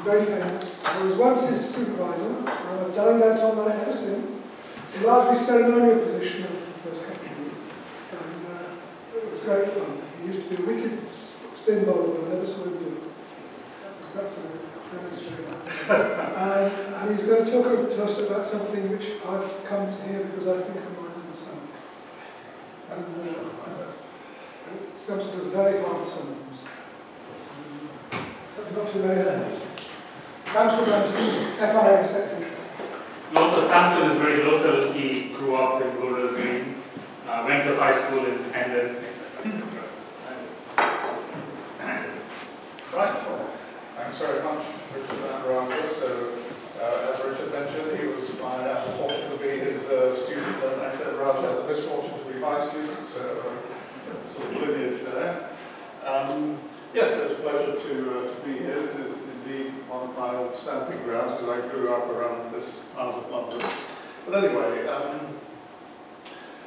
very famous. I was once his supervisor, and I've dined out on that ever since. It's a largely ceremonial position of the first couple of years. And it was great fun. He used to be a wicked spin bowler, but I never saw him do it. That's a demonstration. And he's going to talk to us about something which I've come to hear because I think I might understand. And Samson does very hard sums. Not too very early. Samson Ramsey, FIA setting. Also, Samson is very local. He grew up in Golders Green, went to high school in Hendon, etc. Right. Thanks very much, Richard and Ramsey. So, as Richard mentioned, he was fortunate to be his student, and actually rather had the misfortune to be my student, so sort of lineage there. Yes, it's a pleasure to be here. It is indeed one of my old stamping grounds because I grew up around this part of London. But anyway,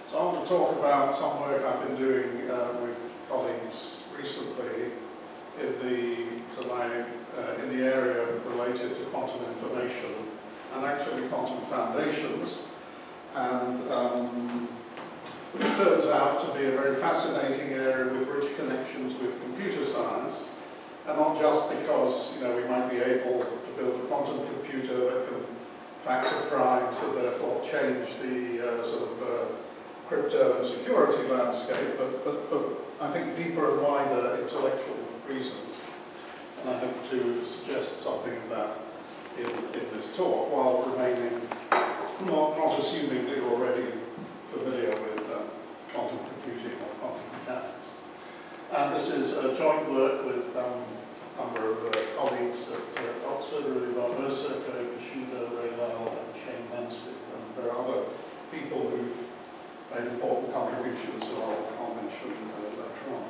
so I want to talk about some work I've been doing with colleagues recently in the area related to quantum information and actually quantum foundations, and which turns out to be a very fascinating area with rich connections with computer science, and not just because we might be able to build a quantum computer that can factor primes and therefore change the crypto and security landscape, but for, I think, deeper and wider intellectual reasons. And I hope to suggest something of that in this talk, while remaining not assuming that you're already familiar with quantum computing or quantum mechanics. And this is a joint work with a number of colleagues at Oxford, Rudy Barbosa, Ko Kishida, Ray Lyle, and Shane Mansfield, and there are other people who've made important contributions that I'll mention later on.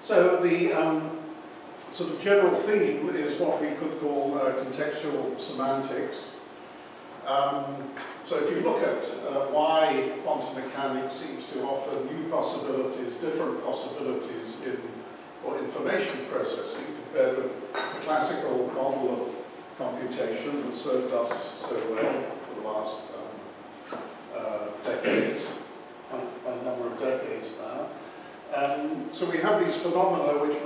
So the sort of general theme is what we could call contextual semantics. So if you look at why quantum mechanics seems to offer new possibilities, different possibilities for information processing compared with the classical model of computation that served us so well for the last decades, a number of decades now. So we have these phenomena which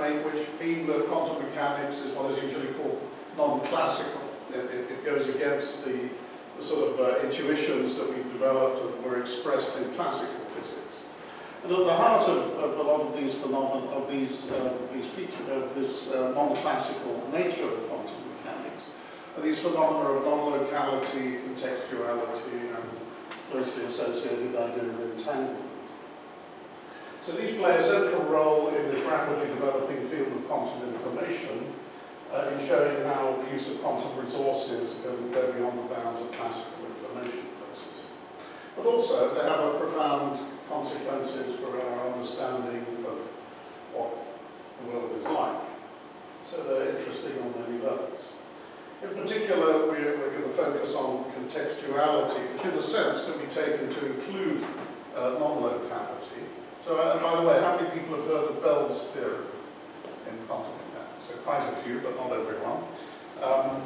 mean that quantum mechanics is what is usually called non-classical. It goes against the sort of intuitions that we've developed and were expressed in classical physics. And at the heart of a lot of these phenomena, of these features of this non-classical nature of quantum mechanics, are these phenomena of non-locality, contextuality, and closely associated idea of entanglement. So these play a central role in this rapidly developing field of quantum information, in showing how the use of quantum resources can go beyond the bounds of classical information processing. But also, they have profound consequences for our understanding of what the world is like. So they're interesting on many levels. In particular, we're going to focus on contextuality, which in a sense can be taken to include non-locality. So, by the way, how many people have heard of Bell's theorem in quantum mechanics? So quite a few, but not everyone.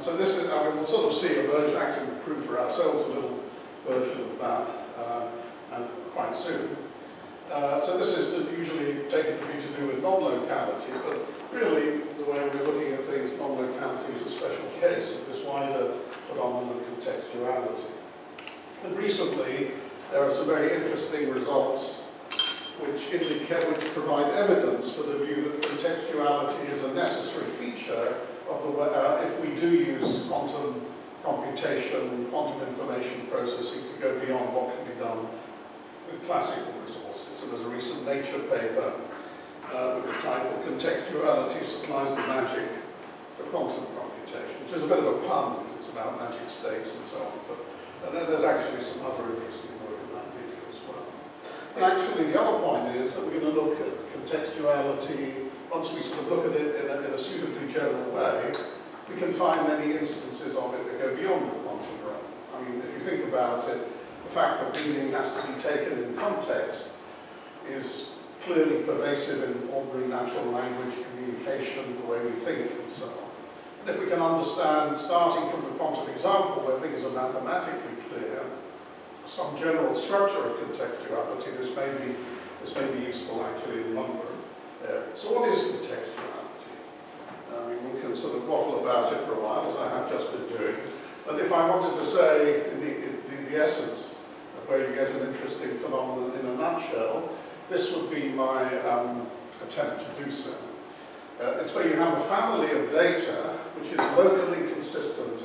So this is, we'll sort of see a version, actually we'll prove for ourselves a little version of that quite soon. So this is usually taken to be to do with non-locality, but really the way we're looking at things, non-locality is a special case of this wider phenomenon of contextuality. And recently, there are some very interesting results which provide evidence for the view that contextuality is a necessary feature of the if we do use quantum computation, quantum information processing to go beyond what can be done with classical resources. So there's a recent Nature paper with the title "Contextuality Supplies the Magic for Quantum Computation," which is a bit of a pun because it's about magic states and so on. But then there's actually some other interesting work in that nature as well. And actually, the other point is that we're going to look at contextuality, once we sort of look at it in a suitably general way, we can find many instances of it that go beyond the quantum realm. I mean, if you think about it, the fact that meaning has to be taken in context is clearly pervasive in ordinary natural language communication, the way we think and so on. And if we can understand, starting from the quantum example where things are mathematically clear, some general structure of contextuality, this may be useful actually in a number of areas. So what is contextuality? I mean, we can sort of waffle about it for a while, as I have just been doing. But if I wanted to say the essence of where you get an interesting phenomenon in a nutshell, this would be my attempt to do so. It's where you have a family of data which is locally consistent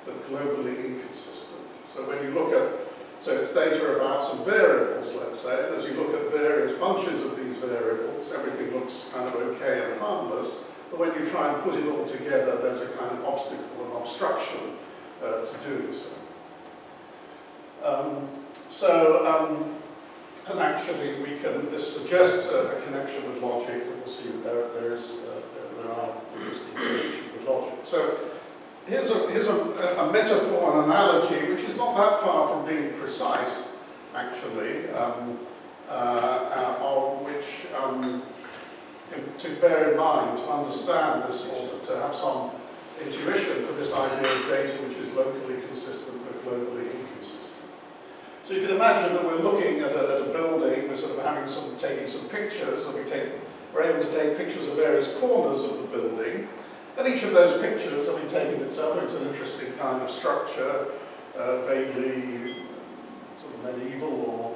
but globally inconsistent. So when you look at, so it's data about some variables, let's say, and as you look at various bunches of these variables, everything looks kind of okay and harmless, but when you try and put it all together, there's a kind of obstacle and obstruction to doing so. And actually, this suggests a connection with logic, and we'll see there are interesting connections with logic. So here's a metaphor, an analogy, which is not that far from being precise, actually, to bear in mind, to understand this, or to have some intuition for this idea of data which is locally consistent but globally inconsistent. So you can imagine that we're looking at a building, we're sort of taking some pictures, and we're able to take pictures of various corners of the building, and each of those pictures, I mean, taken itself, it's an interesting kind of structure, vaguely sort of medieval or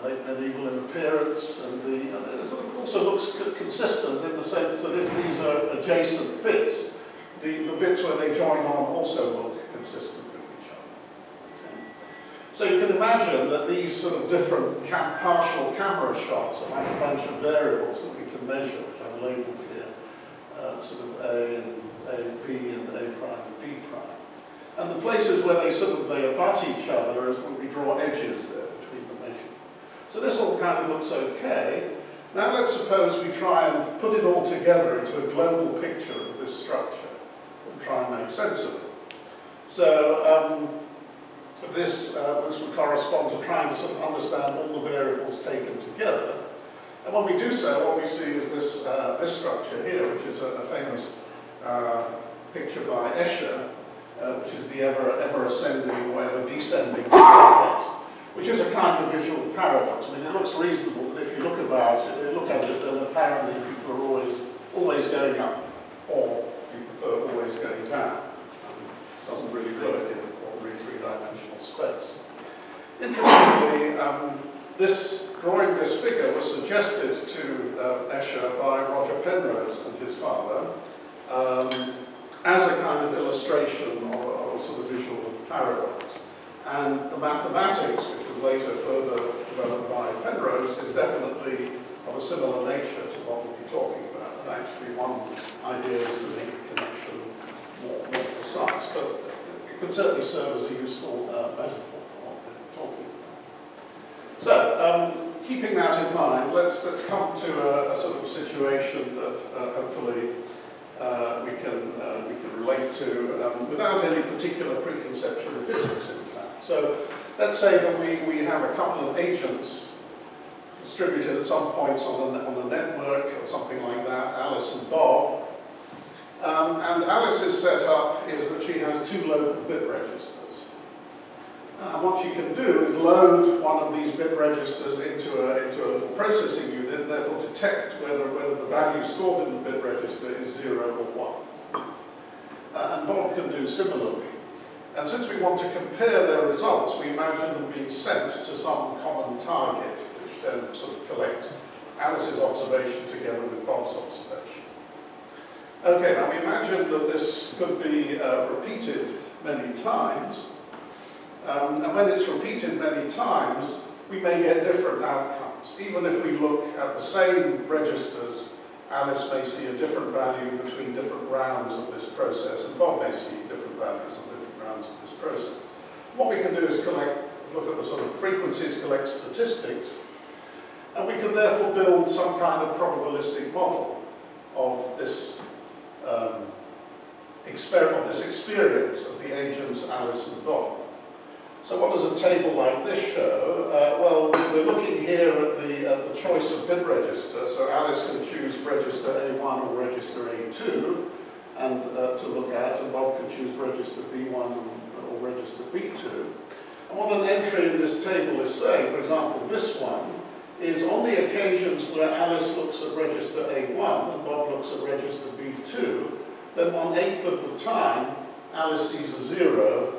late medieval in appearance, and it sort of also looks consistent in the sense that if these are adjacent bits, the bits where they join on also look consistent. So you can imagine that these sort of different partial camera shots are like a bunch of variables that we can measure, which I've labelled here, sort of A and B and A prime and B prime. And the places where they abut each other is where we draw edges there between the measures. So this all kind of looks okay. Now let's suppose we try and put it all together into a global picture of this structure and try and make sense of it. So this would correspond to trying to sort of understand all the variables taken together. And when we do so, what we see is this structure here, which is a famous picture by Escher, which is the ever ascending or ever descending staircase, which is a kind of visual paradox. I mean, it looks reasonable, but if you look at it, then apparently people are always going up, or you prefer always going down. Doesn't really work in ordinary three-dimensional space. Interestingly, drawing this figure was suggested to Escher by Roger Penrose and his father as a kind of illustration or sort of visual paradox. And the mathematics, which was later further developed by Penrose, is definitely of a similar nature to what we'll be talking about. And actually one idea is to make the connection more precise, but it can certainly serve as a useful metaphor for what we're talking about. So, keeping that in mind, let's come to a sort of situation that hopefully we can relate to without any particular preconception of physics, in fact. So let's say that we have a couple of agents distributed at some points on the network or something like that, Alice and Bob. And Alice's setup is that she has two local bit registers. And what she can do is load one of these bit registers into a little processing unit, and therefore detect whether the value stored in the bit register is 0 or 1. And Bob can do similarly. And since we want to compare their results, we imagine them being sent to some common target, which then sort of collects Alice's observation together with Bob's observation. Okay, now we imagine that this could be repeated many times. And when it's repeated many times, we may get different outcomes. Even if we look at the same registers, Alice may see a different value between different rounds of this process, and Bob may see different values on different rounds of this process. What we can do is look at the sort of frequencies, collect statistics, and we can therefore build some kind of probabilistic model of this experience of the agents Alice and Bob. So what does a table like this show? Well, we're looking here at the choice of bit register. So Alice can choose register A1 or register A2, and assigned to look at, and Bob could choose register B1 or register B2. And what an entry in this table is saying, for example, this one, is on the occasions where Alice looks at register A1 and Bob looks at register B2, then 1/8 of the time, Alice sees a 0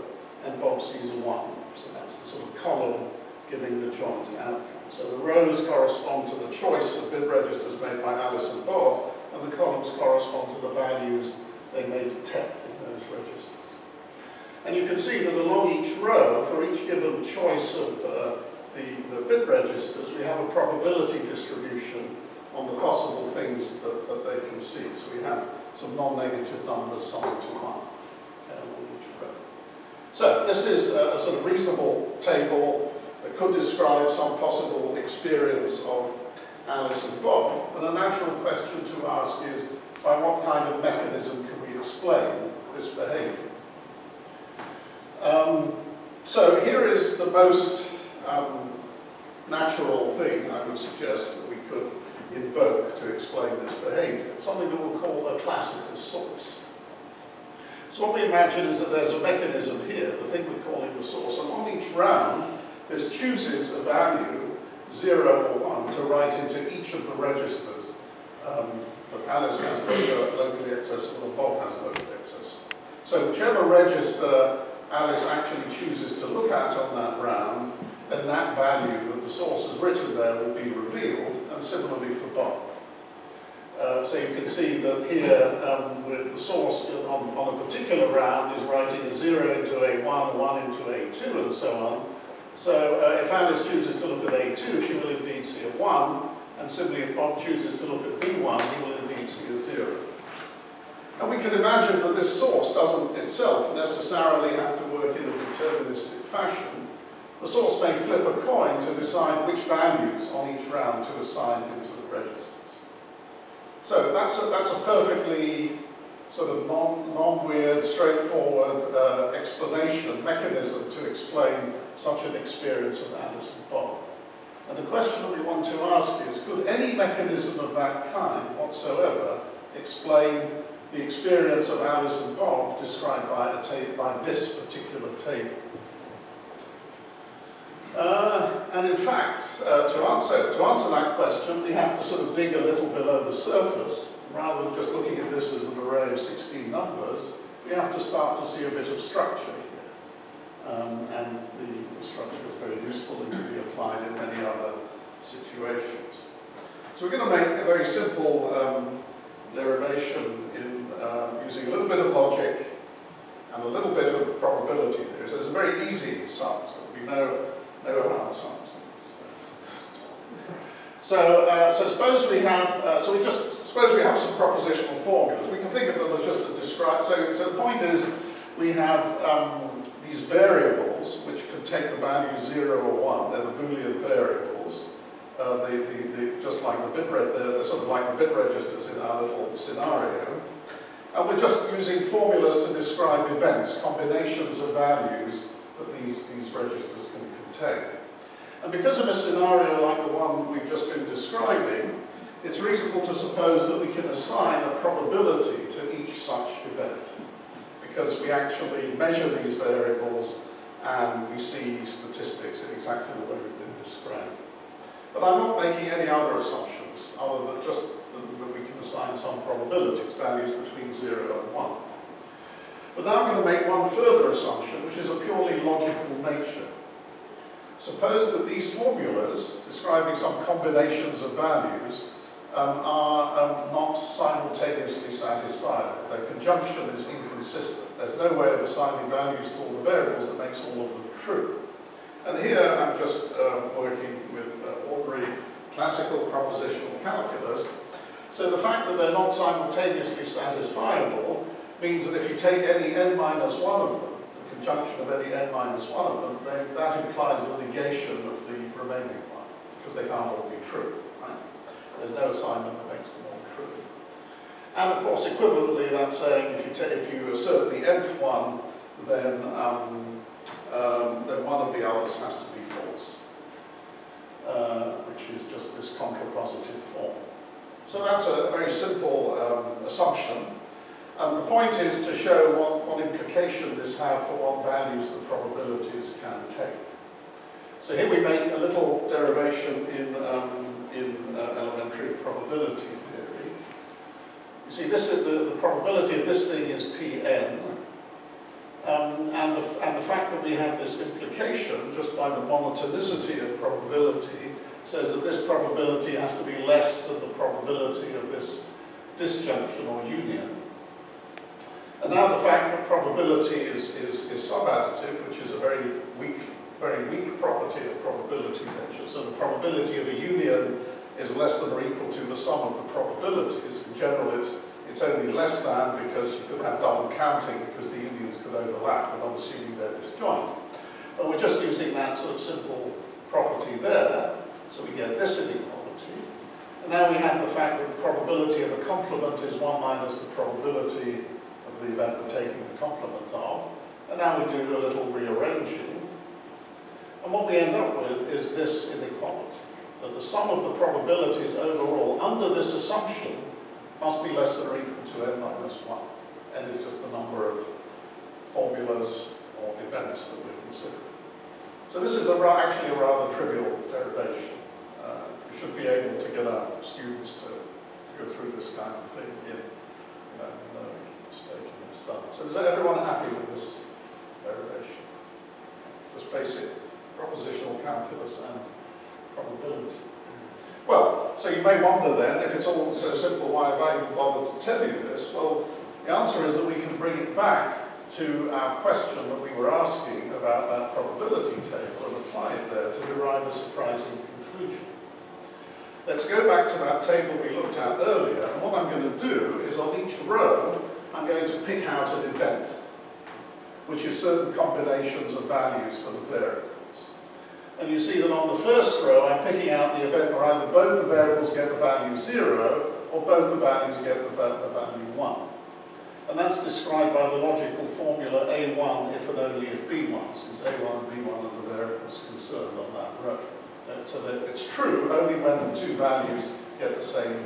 and Bob sees a 1. So that's the sort of column giving the joint outcome. So the rows correspond to the choice of bit registers made by Alice and Bob, and the columns correspond to the values they may detect in those registers. And you can see that along each row, for each given choice of the bit registers, we have a probability distribution on the possible things that they can see. So we have some non-negative numbers summing to 1 along each row. So this is a sort of reasonable table that could describe some possible experience of Alice and Bob. And a natural question to ask is, by what kind of mechanism can we explain this behavior? So here is the most natural thing I would suggest that we could invoke to explain this behavior, something that we'll call a classical source. So what we imagine is that there's a mechanism here, the thing we're calling the source, and on each round this chooses a value, 0 or 1, to write into each of the registers that Alice has locally accessible and Bob has locally accessible. So whichever register Alice actually chooses to look at on that round, then that value that the source has written there will be revealed, and similarly for Bob. So you can see that here, with the source on a particular round is writing a 0 into A1, a 1 into A2, and so on. So if Alice chooses to look at A2, she will indeed see a 1, and similarly if Bob chooses to look at B1, he will indeed see a 0. And we can imagine that this source doesn't itself necessarily have to work in a deterministic fashion. The source may flip a coin to decide which values on each round to assign into the registers. So that's a perfectly sort of non-weird, straightforward explanation, mechanism to explain such an experience of Alice and Bob. And the question that we want to ask is, could any mechanism of that kind whatsoever explain the experience of Alice and Bob described by this particular table? And in fact, to answer that question, we have to sort of dig a little below the surface. Rather than just looking at this as an array of 16 numbers, we have to start to see a bit of structure here. And the structure is very useful and can be applied in many other situations. So we're going to make a very simple derivation in using a little bit of logic and a little bit of probability theory. So it's a very easy sums. There will be no hard sums. So suppose we have suppose we have some propositional formulas. We can think of them as just a describe. So the point is, we have these variables which can take the value 0 or 1. They're the Boolean variables. Just like they're sort of like the bit registers in our little scenario. And we're just using formulas to describe events, combinations of values that these registers can contain. And because of a scenario like the one we've just been describing, it's reasonable to suppose that we can assign a probability to each such event, because we actually measure these variables and we see statistics in exactly the way we've been describing. But I'm not making any other assumptions other than just that we can assign some probabilities, values between 0 and 1. But now I'm going to make one further assumption, which is a purely logical nature. Suppose that these formulas, describing some combinations of values, are not simultaneously satisfiable. Their conjunction is inconsistent. There's no way of assigning values to all the variables that makes all of them true. And here I'm just working with ordinary classical propositional calculus. So the fact that they're not simultaneously satisfiable means that if you take any n-1 of them, the conjunction of any n-1 of them, then that implies the negation of the remaining one, because they can't all be true. Right? There's no assignment that makes them all true. And of course, equivalently, that's saying if you assert the nth one, then one of the others has to be false, which is just this contrapositive form. So that's a very simple assumption. And And the point is to show what implication this has for what values the probabilities can take. So here we make a little derivation in elementary probability theory. You see, this is the probability of this thing is Pn, and the fact that we have this implication just by the monotonicity of probability says that this probability has to be less than the probability of this disjunction or union. And now the fact that probability is subadditive, which is a very weak property of probability measure. So the probability of a union is less than or equal to the sum of the probabilities. In general, it's only less than because you could have double counting because the unions could overlap. We're not assuming they're disjoint. But we're just using that sort of simple property there. So we get this inequality. And now we have the fact that the probability of a complement is 1 minus the probability of the event we're taking the complement of. And now we do a little rearranging. And what we end up with is this inequality, that the sum of the probabilities overall under this assumption must be less than or equal to n minus 1. N is just the number of formulas or events that we're considering. So this is actually a rather trivial derivation. We should be able to get our students to go through this kind of thing in the stage of their study. So is everyone happy with this derivation? Just basic propositional calculus and probability. Well, so you may wonder then, if it's all so simple, why have I even bothered to tell you this? Well, the answer is that we can bring it back to our question that we were asking about that probability table and apply it there to derive a surprising conclusion. Let's go back to that table we looked at earlier, and what I'm going to do is on each row, I'm going to pick out an event, which is certain combinations of values for the variables. And you see that on the first row, I'm picking out the event where either both the variables get the value 0, or both the values get the value 1. And that's described by the logical formula A1 if and only if B1, since A1 and B1 are the variables concerned on that row. So that it's true only when the two values get the same,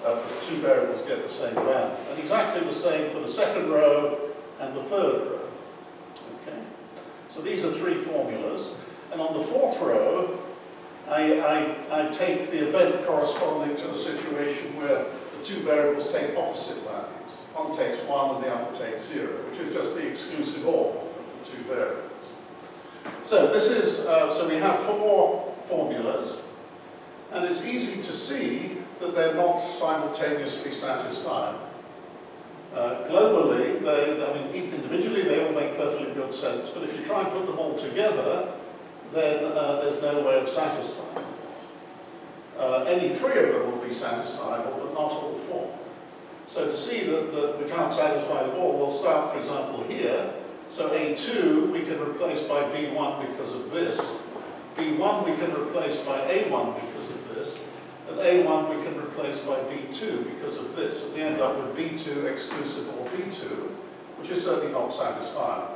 the two variables get the same value. And exactly the same for the second row and the third row. Okay? So these are three formulas. And on the fourth row, I take the event corresponding to the situation where the two variables take opposite values. One takes 1 and the other takes 0, which is just the exclusive OR of the two variables. So this is, so we have four formulas, and it's easy to see that they're not simultaneously satisfying. Globally, individually they all make perfectly good sense, but if you try and put them all together, then there's no way of satisfying. Any three of them will be satisfiable, but not all four. So to see that we can't satisfy them all, we'll start, for example, here. So A2 we can replace by B1 because of this. B1 we can replace by A1 because of this. And A1 we can replace by B2 because of this. And we end up with B2 exclusive or B2, which is certainly not satisfying.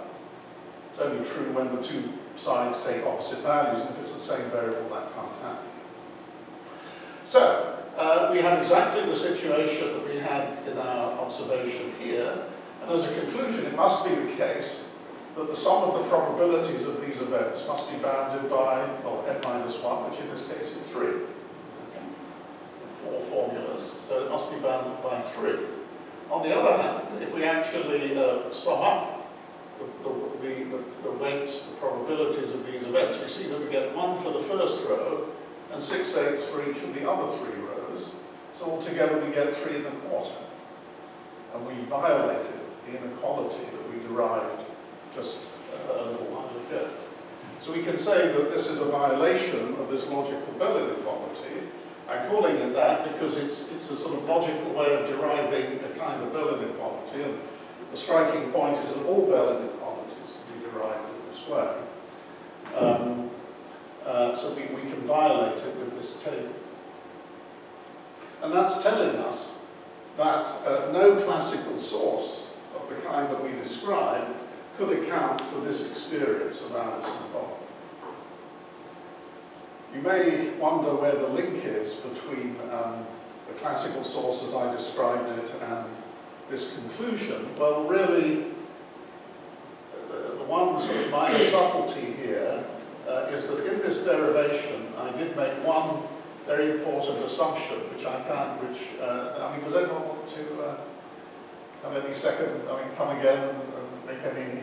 It's only true when the two sides take opposite values, and if it's the same variable, that can't happen. So, we have exactly the situation that we had in our observation here, and as a conclusion, it must be the case that the sum of the probabilities of these events must be bounded by, well, n minus 1, which in this case is 3. Okay. Four formulas, so it must be bounded by 3. On the other hand, if we actually sum up the weights, the probabilities of these events, we see that we get 1 for the first row and 6/8 for each of the other 3 rows. So altogether we get 3 1/4. And we violated the inequality that we derived just a little while ago. So we can say that this is a violation of this logical Bell inequality. I'm calling it that because it's a sort of logical way of deriving a kind of Bell inequality. And the striking point is that all Bell inequalities can be derived in this way. So we can violate it with this table. And that's telling us that no classical source of the kind that we describe could account for this experience of Alice and Bob. You may wonder where the link is between the classical source as I described it and this conclusion? Well, really, the one sort of minor subtlety here is that in this derivation, I did make one very important assumption, which I can't, I mean, does anyone want to have any second, come again and make any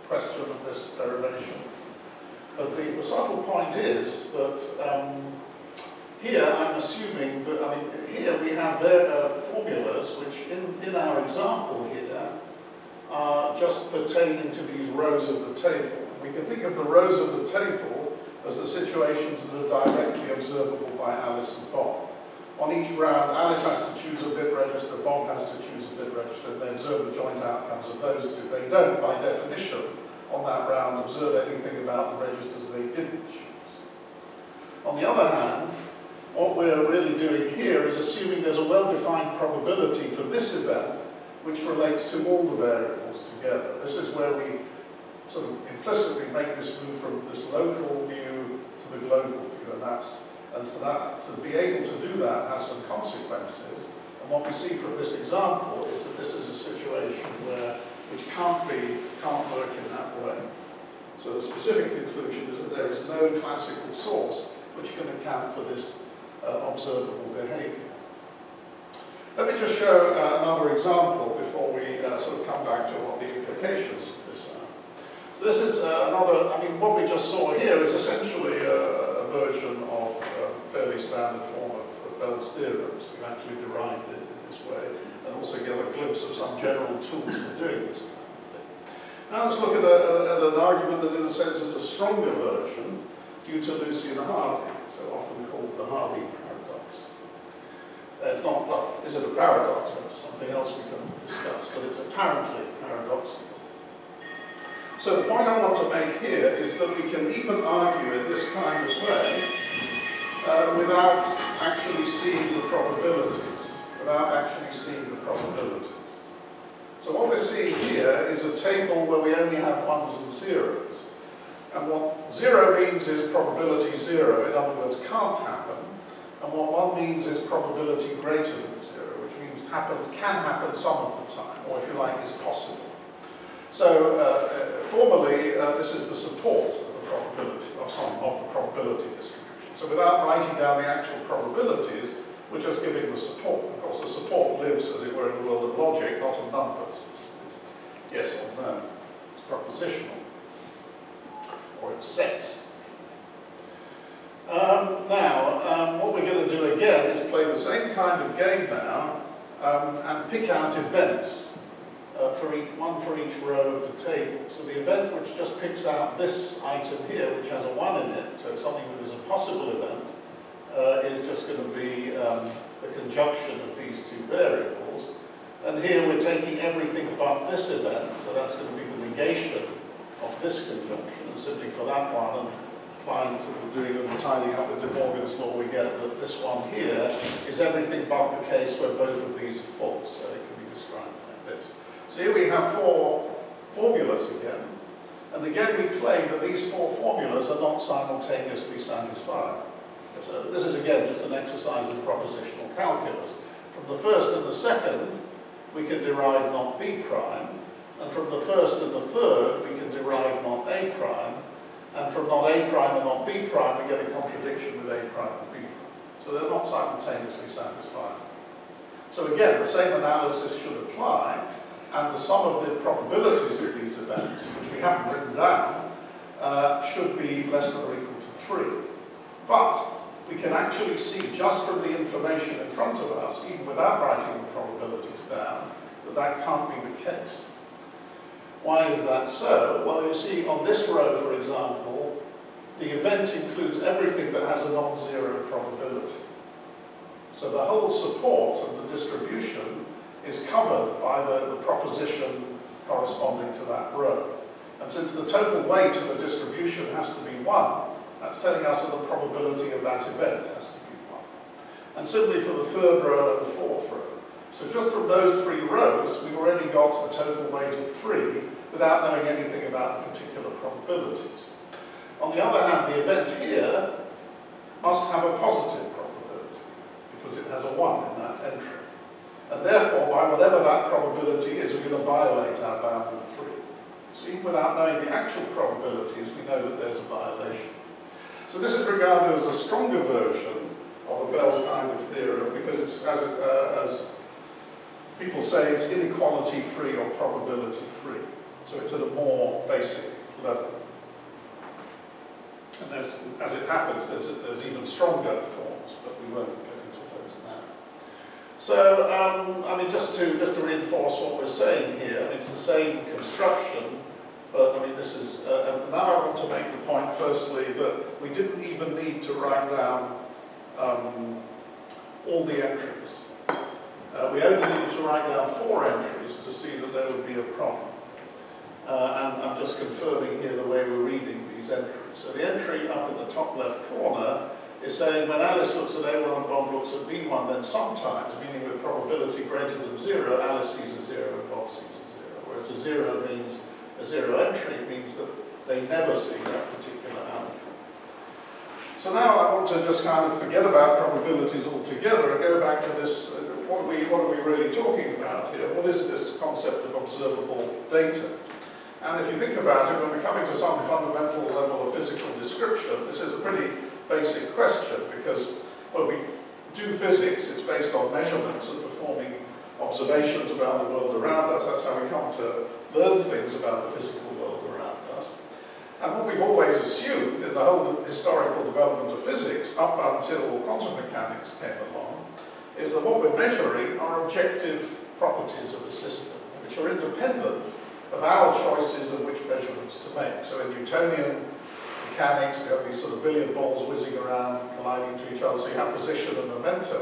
question of this derivation? But the subtle point is that here I'm assuming that, here we have formulas which in our example here are just pertaining to these rows of the table. We can think of the rows of the table as the situations that are directly observable by Alice and Bob. On each round, Alice has to choose a bit register, Bob has to choose a bit register, and they observe the joint outcomes of those two. They don't, by definition, on that round, observe anything about the registers they didn't choose. On the other hand, what we're really doing here is assuming there's a well-defined probability for this event which relates to all the variables together. This is where we sort of implicitly make this move from this local view to the global view, and so to be able to do that has some consequences. And what we see from this example is that this is a situation which can't work in that way. So the specific conclusion is that there is no classical source which can account for this observable behavior. Let me just show another example before we sort of come back to what the implications of this are. So this is another, what we just saw here is essentially a version of a fairly standard form of Bell's theorems. We've actually derived it in this way, and also get a glimpse of some general tools for doing this kind of thing. Now let's look at an argument that in a sense is a stronger version due to Lucian Hardy, so often called the Hardy paradox. It's not, well, is it a paradox? That's something else we can discuss, but it's apparently paradoxical. So the point I want to make here is that we can even argue in this kind of way without actually seeing the probabilities. So what we're seeing here is a table where we only have ones and zeros. And what 0 means is probability 0, in other words, can't happen. And what 1 means is probability greater than 0, which means can happen some of the time, or if you like, is possible. So formally, this is the support of the probability, of the probability distribution. So without writing down the actual probabilities, we're just giving the support. Of course, the support lives, as it were, in the world of logic, not of numbers. It's yes or no. It's propositional. Or it's sets. Now, what we're going to do again is play the same kind of game now and pick out events for each row of the table. So the event which just picks out this item here, which has a 1 in it, so something that is a possible event, is just going to be the conjunction of these two variables. And here we're taking everything but this event, so that's going to be the negation of this conjunction, and simply for that one, and applying to doing and tidying up with De Morgan's law, we get that this one here is everything but the case where both of these are false, so it can be described like this. So here we have 4 formulas again, and again we claim that these 4 formulas are not simultaneously satisfied. So this is again just an exercise in propositional calculus. From the first and the second, we can derive not B prime, and from the first and the third, we can derive not A prime, and from not A prime and not B prime, we get a contradiction with A prime and B prime. So they're not simultaneously satisfying. So again, the same analysis should apply, and the sum of the probabilities of these events, which we haven't written down, should be less than or equal to 3. But we can actually see just from the information in front of us, even without writing the probabilities down, that that can't be the case. Why is that so? Well, you see, on this row, for example, the event includes everything that has a non-zero probability. So the whole support of the distribution is covered by the proposition corresponding to that row. And since the total weight of the distribution has to be 1, that's telling us that the probability of that event has to be 1. And similarly for the third row and the fourth row. So just from those 3 rows, we've already got a total weight of 3 without knowing anything about the particular probabilities. On the other hand, the event here must have a positive probability because it has a 1 in that entry. And therefore, by whatever that probability is, we're going to violate our bound of 3. So even without knowing the actual probabilities, we know that there's a violation. So this is regarded as a stronger version of a Bell kind of theorem because it's, as people say, it's inequality-free or probability-free. So it's at a more basic level. And there's, as it happens, there's even stronger forms, but we won't go into those now. So, I mean, just to reinforce what we're saying here, it's the same construction, but I mean, this is, now I want to make the point, firstly, that we didn't even need to write down all the entries. We only needed to write down 4 entries to see that there would be a problem. And I'm just confirming here the way we're reading these entries. So the entry up in the top left corner is saying when Alice looks at A1 and Bob looks at B1, then sometimes, meaning with probability greater than 0, Alice sees a 0 and Bob sees a 0. Whereas a 0 means, a 0 entry means that they never see that particular outcome. So now I want to just kind of forget about probabilities altogether and go back to this, what are we really talking about here? What is this concept of observable data? And if you think about it, when we're coming to some fundamental level of physical description, this is a pretty basic question because when we do physics, it's based on measurements and performing observations about the world around us. That's how we come to learn things about the physical world around us. And what we've always assumed in the whole historical development of physics, up until quantum mechanics came along, is that what we're measuring are objective properties of the system, which are independent of our choices of which measurements to make. So in Newtonian mechanics, there have these sort of billiard balls whizzing around, colliding to each other, so you have position and momentum.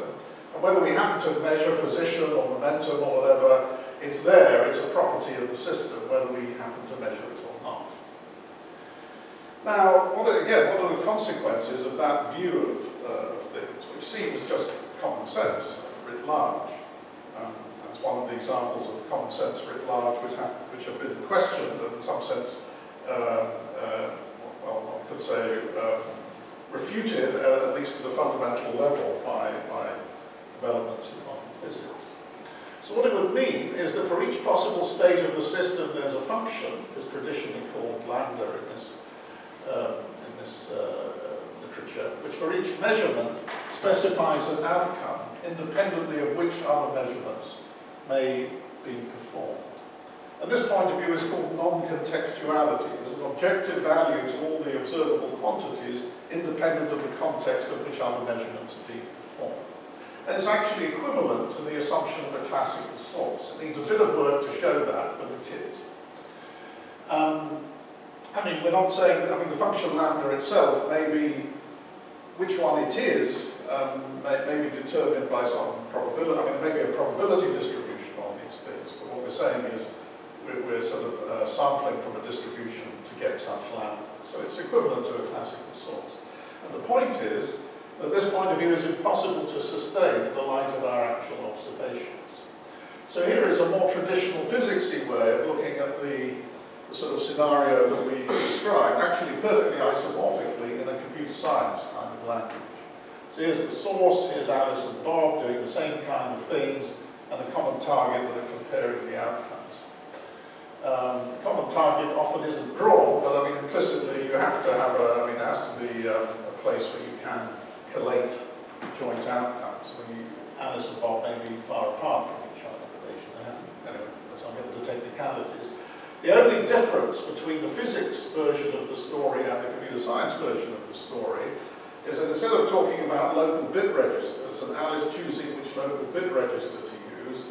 And whether we happen to measure position or momentum or whatever, it's there, it's a property of the system, whether we happen to measure it or not. Now, what are the consequences of that view of things, which seems just common sense writ large? That's one of the examples of common sense writ large which have been questioned and in some sense, well, one could say, refuted, at least at a fundamental level, by developments in modern physics. So what it would mean is that for each possible state of the system, there's a function, which is traditionally called lambda in this literature, which for each measurement specifies an outcome independently of which other measurements may be performed. And this point of view is called non-contextuality. There's an objective value to all the observable quantities independent of the context of which other measurements are being performed. And it's actually equivalent to the assumption of a classical source. It needs a bit of work to show that, but it is. I mean, we're not saying that, the function lambda itself may be, which one it is, may be determined by some probability. There may be a probability distribution on these things, but what we're saying is we're sort of sampling from a distribution to get such lambda. So it's equivalent to a classical source. And the point is that this point of view is impossible to sustain in the light of our actual observations. So here is a more traditional physicsy way of looking at the sort of scenario that we described, actually perfectly isomorphically in a computer science kind of language. So here's the source, here's Alice and Bob doing the same kind of things, and a common target that are comparing the outcomes. The common target often isn't drawn, but implicitly you have to have there has to be a place where you can collate joint outcomes. Alice and Bob may be far apart from each other, anyway, let's not get into technicalities. The only difference between the physics version of the story and the computer science version of the story is that instead of talking about local bit registers and Alice choosing which local bit register to use,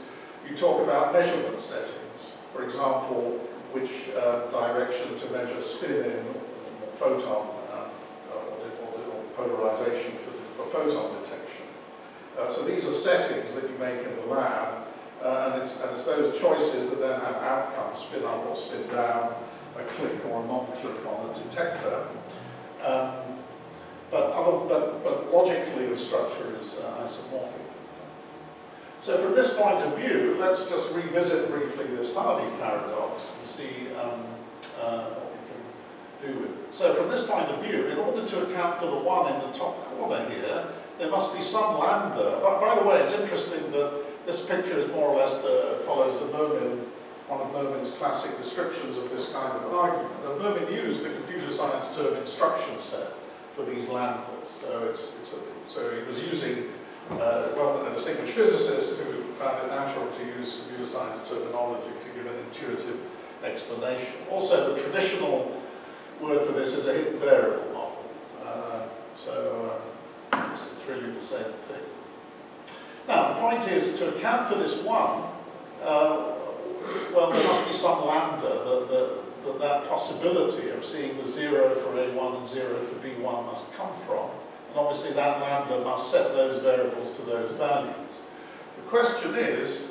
you talk about measurement settings. For example, which direction to measure spin in, or photon, or polarization for photon detection. So these are settings that you make in the lab, and it's those choices that then have outcomes, spin up or spin down, a click or a non-click on a detector. But logically the structure is isomorphic. So from this point of view, let's just revisit briefly this Hardy paradox and see what we can do with it. So from this point of view, in order to account for the one in the top corner here, there must be some lambda. By the way, it's interesting that This picture is more or less follows the Mermin, one of Mermin's classic descriptions of this kind of argument. And Mermin used the computer science term instruction set for these lambdas. So he was using, well, a distinguished physicist who found it natural to use computer science terminology to give an intuitive explanation. Also, the traditional word for this is a hidden variable model. It's really the same thing. Now, the point is, to account for this one, well, there must be some lambda that possibility of seeing the 0 for A1 and 0 for B1 must come from. And obviously that lambda must set those variables to those values. The question is,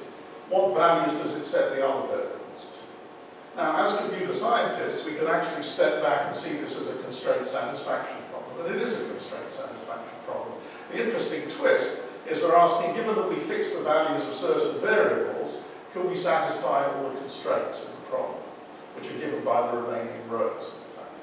what values does it set the other variables to? Now, as computer scientists, we can actually step back and see this as a constraint satisfaction problem. And it is a constraint satisfaction problem. The interesting twist is we're asking, given that we fix the values of certain variables, can we satisfy all the constraints in the problem, which are given by the remaining rows, in fact.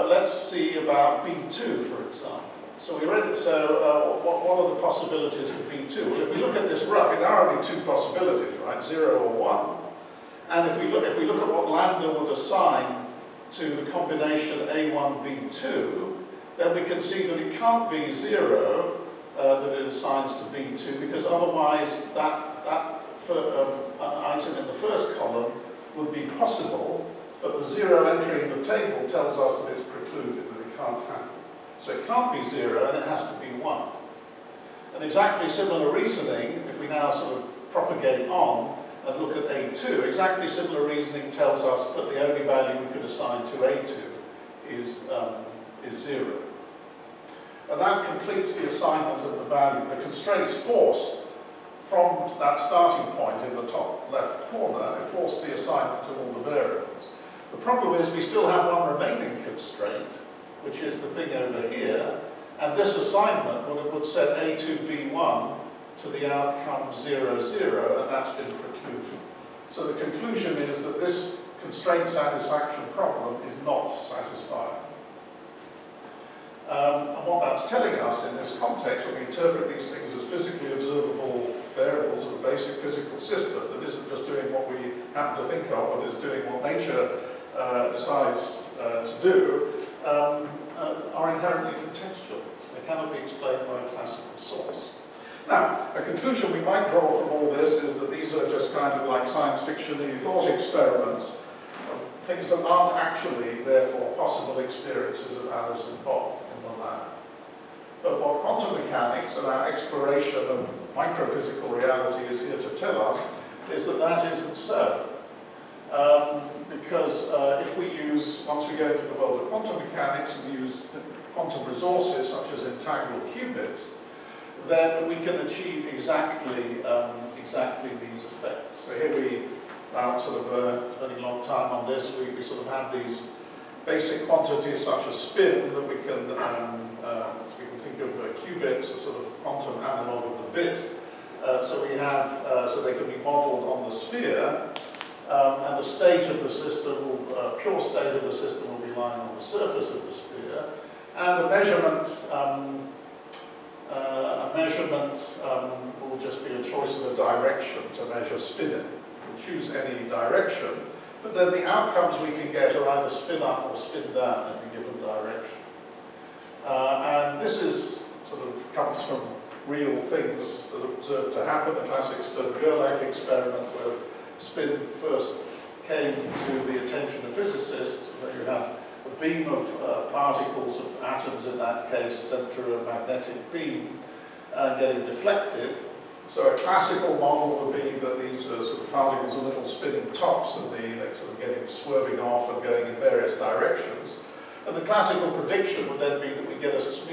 Let's see about B2, for example. So what are the possibilities for B2? Well, if we look at this rough, there are only two possibilities, right? 0 or 1. And if we look at what lambda would assign to the combination A1, B2, then we can see that it can't be 0 that it assigns to B2, because otherwise that item in the first column would be possible, but the 0 entry in the table tells us that it's precluded, that it can't happen. So it can't be 0, and it has to be 1. And exactly similar reasoning, if we now sort of propagate on and look at A2, exactly similar reasoning tells us that the only value we could assign to A2 is 0. And that completes the assignment of the value. The constraints force from that starting point in the top left corner, it forced the assignment to all the variables. The problem is we still have one remaining constraint, which is the thing over here, and this assignment would set A2B1 to the outcome 0, 0, and that's been precluded. So the conclusion is that this constraint satisfaction problem is not satisfied. And what that's telling us in this context, when we interpret these things as physically observable variables of a basic physical system that isn't just doing what we happen to think of, but is doing what nature decides to do, are inherently contextual. They cannot be explained by a classical source. Now, a conclusion we might draw from all this is that these are just kind of like science fiction-y thought experiments, things that aren't actually, therefore, possible experiences of Alice and Bob in the lab. But what quantum mechanics and our exploration of microphysical reality is here to tell us is that that isn't so. Because if we use, once we go into the world of quantum mechanics and use quantum resources such as entangled qubits, then we can achieve exactly these effects. So here we, spending a long time on this, we sort of have these basic quantities such as spin that we can think of qubits, a sort of quantum analog of the bit. So we have, so they can be modeled on the sphere, and the state of the system, pure state of the system will be lying on the surface of the sphere, and the measurement will just be a choice of a direction to measure spinning. We'll choose any direction, but then the outcomes we can get are either spin up or spin down in a given direction. And this is comes from real things that are observed to happen. The classic Stern-Gerlach experiment where spin first came to the attention of physicists, where you have a beam of particles of atoms in that case sent through a magnetic beam getting deflected. So a classical model would be that these particles are little spinning tops and they're getting swerving off and going in various directions. And the classical prediction would then be that we get a smear